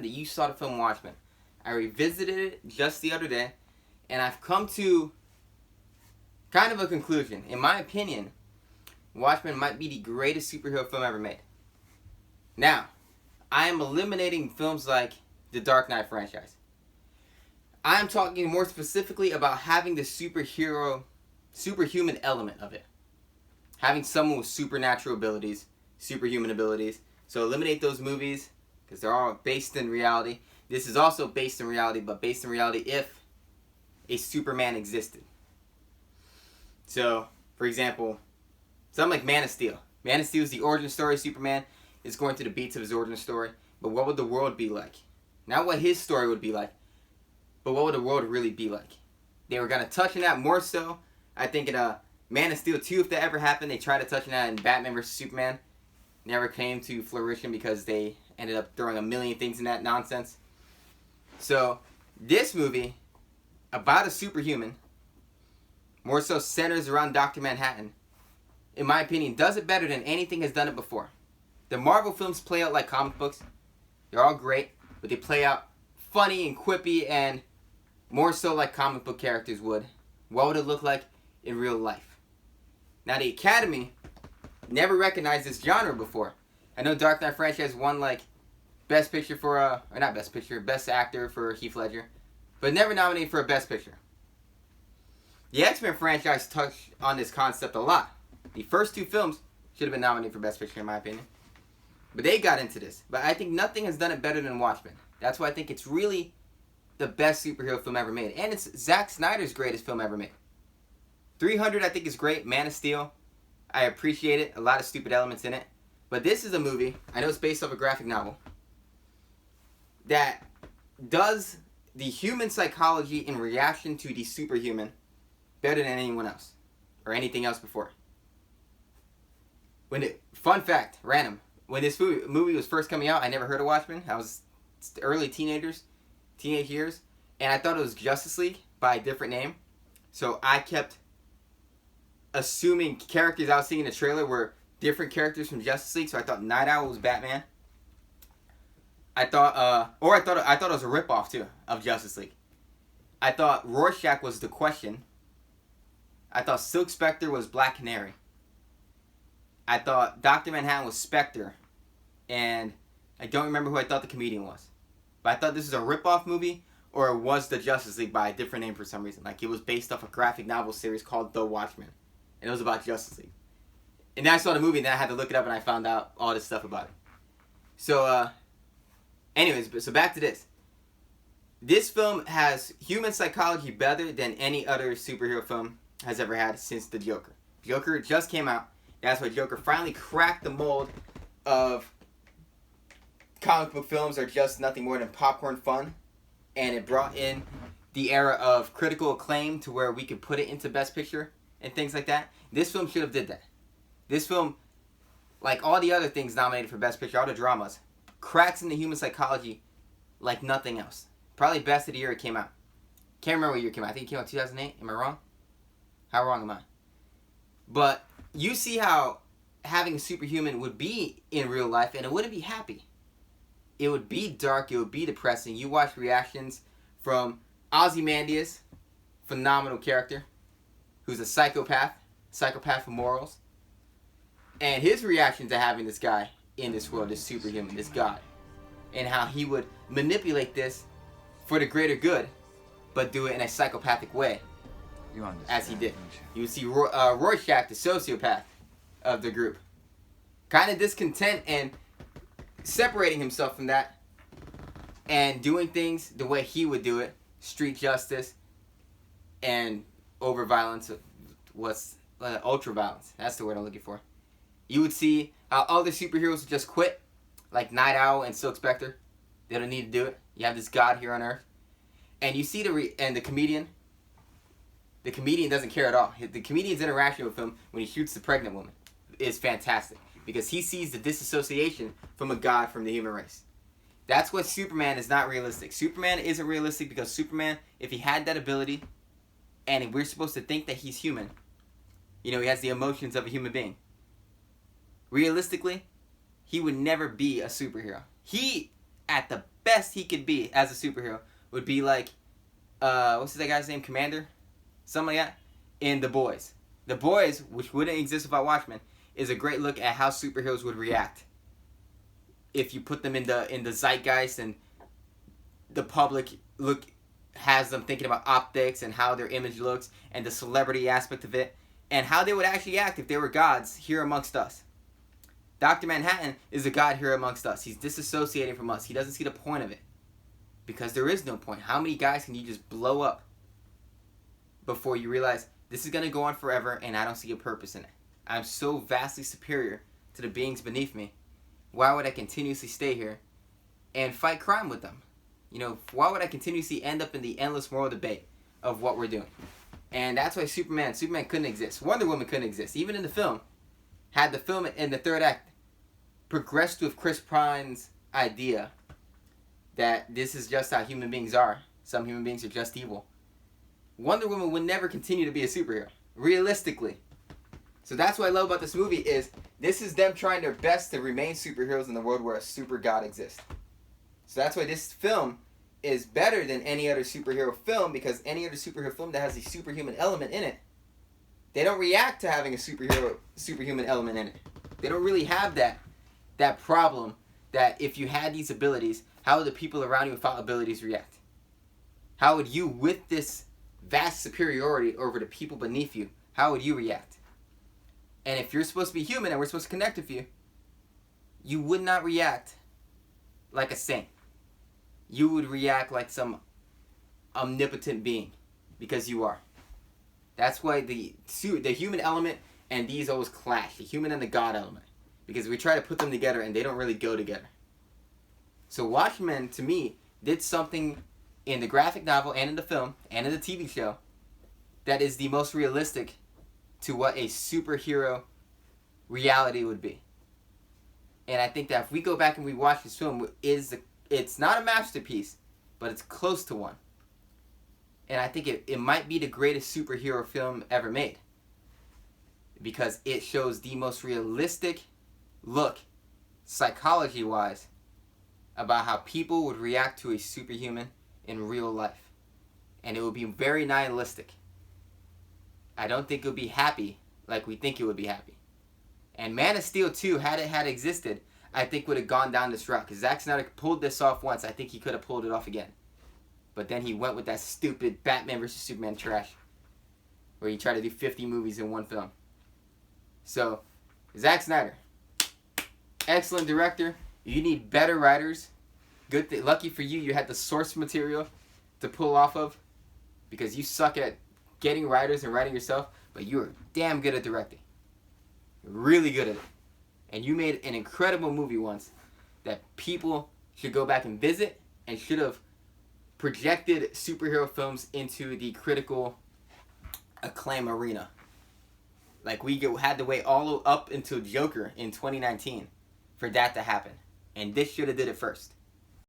that you saw the film Watchmen. I revisited it just the other day, and I've come to kind of a conclusion. In my opinion, Watchmen might be the greatest superhero film ever made. Now, I am eliminating films like the Dark Knight franchise. I am talking more specifically about having the superhuman element of it. Having someone with supernatural abilities, superhuman abilities. So eliminate those movies, because they're all based in reality. This is also based in reality, but based in reality if a Superman existed. So, for example, something like Man of Steel. Man of Steel is the origin story of Superman. It's going through the beats of his origin story. But what would the world be like? Not what his story would be like, but what would the world really be like? They were going to touch on that more so. I think in Man of Steel 2, if that ever happened, they tried to touch on that in Batman vs. Superman. Never came to fruition because they ended up throwing a million things in that nonsense. So, this movie, about a superhuman, more so centers around Dr. Manhattan, in my opinion, does it better than anything has done it before. The Marvel films play out like comic books. They're all great, but they play out funny and quippy and more so like comic book characters would. What would it look like in real life? Now, the Academy never recognized this genre before. I know Dark Knight franchise won like Best Picture for or not Best Picture, Best Actor for Heath Ledger, but never nominated for a Best Picture. The X-Men franchise touched on this concept a lot. The first two films should have been nominated for Best Picture in my opinion, but they got into this. But I think nothing has done it better than Watchmen. That's why I think it's really the best superhero film ever made, and it's Zack Snyder's greatest film ever made. 300 I think is great. Man of Steel, I appreciate it. A lot of stupid elements in it. But this is a movie, I know it's based off a graphic novel, that does the human psychology in reaction to the superhuman better than anyone else. Or anything else before. Fun fact, random. When this movie was first coming out, I never heard of Watchmen. I was early teenage years. And I thought it was Justice League by a different name. So I kept assuming characters I was seeing in the trailer were different characters from Justice League, so I thought Night Owl was Batman. I thought it was a ripoff too of Justice League. I thought Rorschach was the Question. I thought Silk Spectre was Black Canary. I thought Dr. Manhattan was Spectre, and I don't remember who I thought the comedian was. But I thought this was a ripoff movie, or it was the Justice League by a different name for some reason. Like it was based off a graphic novel series called The Watchmen, and it was about Justice League. And then I saw the movie, and then I had to look it up, and I found out all this stuff about it. So, anyways, so back to this. This film has human psychology better than any other superhero film has ever had since The Joker. Joker just came out. That's why Joker finally cracked the mold of comic book films are just nothing more than popcorn fun. And it brought in the era of critical acclaim to where we could put it into Best Picture and things like that. This film should have did that. This film, like all the other things nominated for Best Picture, all the dramas, cracks into human psychology like nothing else. Probably best of the year it came out. Can't remember what year it came out. I think it came out 2008. Am I wrong? How wrong am I? But you see how having a superhuman would be in real life, and it wouldn't be happy. It would be dark. It would be depressing. You watch reactions from Ozymandias, phenomenal character, who's a psychopath with morals. And his reaction to having this guy in this world, this superhuman, this god, and how he would manipulate this for the greater good, but do it in a psychopathic way, as he did. You would see Rorschach, the sociopath of the group, kind of discontent and separating himself from that and doing things the way he would do it, street justice and over violence, ultra violence. That's the word I'm looking for. You would see how other superheroes would just quit, like Night Owl and Silk Spectre. They don't need to do it. You have this god here on Earth, and you see the comedian. The comedian doesn't care at all. The comedian's interaction with him when he shoots the pregnant woman is fantastic because he sees the disassociation from a god from the human race. That's what Superman is not realistic. Superman isn't realistic because Superman, if he had that ability, and we're supposed to think that he's human, he has the emotions of a human being. Realistically, he would never be a superhero. He at the best he could be as a superhero would be like, what's that guy's name? Commander? Something like that. In The Boys. The Boys, which wouldn't exist without Watchmen, is a great look at how superheroes would react if you put them in the zeitgeist, and the public has them thinking about optics and how their image looks and the celebrity aspect of it and how they would actually act if they were gods here amongst us. Dr. Manhattan is a god here amongst us. He's disassociating from us. He doesn't see the point of it because there is no point. How many guys can you just blow up before you realize this is going to go on forever and I don't see a purpose in it? I'm so vastly superior to the beings beneath me. Why would I continuously stay here and fight crime with them? You know, why would I continuously end up in the endless moral debate of what we're doing? And that's why Superman couldn't exist. Wonder Woman couldn't exist. Even in the film, had the film in the third act progressed with Chris Pine's idea that this is just how human beings are. Some human beings are just evil. Wonder Woman would never continue to be a superhero, realistically. So that's what I love about this movie is this is them trying their best to remain superheroes in the world where a super god exists. So that's why this film is better than any other superhero film, because any other superhero film that has a superhuman element in it, they don't react to having a superhuman element in it. They don't really have that problem that if you had these abilities, how would the people around you without abilities react? How would you, with this vast superiority over the people beneath you, how would you react? And if you're supposed to be human and we're supposed to connect with you, you would not react like a saint. You would react like some omnipotent being, because you are. That's why the human element and these always clash, the human and the god element, because we try to put them together and they don't really go together. So Watchmen, to me, did something in the graphic novel and in the film and in the TV show that is the most realistic to what a superhero reality would be. And I think that if we go back and we watch this film, it's not a masterpiece, but it's close to one. And I think it might be the greatest superhero film ever made, because it shows the most realistic look, psychology-wise, about how people would react to a superhuman in real life. And it would be very nihilistic. I don't think it would be happy like we think it would be happy. And Man of Steel 2, had it existed, I think would have gone down this route. Because Zack Snyder pulled this off once. I think he could have pulled it off again. But then he went with that stupid Batman vs. Superman trash, where he tried to do 50 movies in one film. So, Zack Snyder, excellent director. You need better writers. Lucky for you, you had the source material to pull off of, because you suck at getting writers and writing yourself, but you are damn good at directing. You're really good at it. And you made an incredible movie once that people should go back and visit, and should have projected superhero films into the critical acclaim arena. Like we had to wait all up until Joker in 2019 for that to happen. And this should have did it first.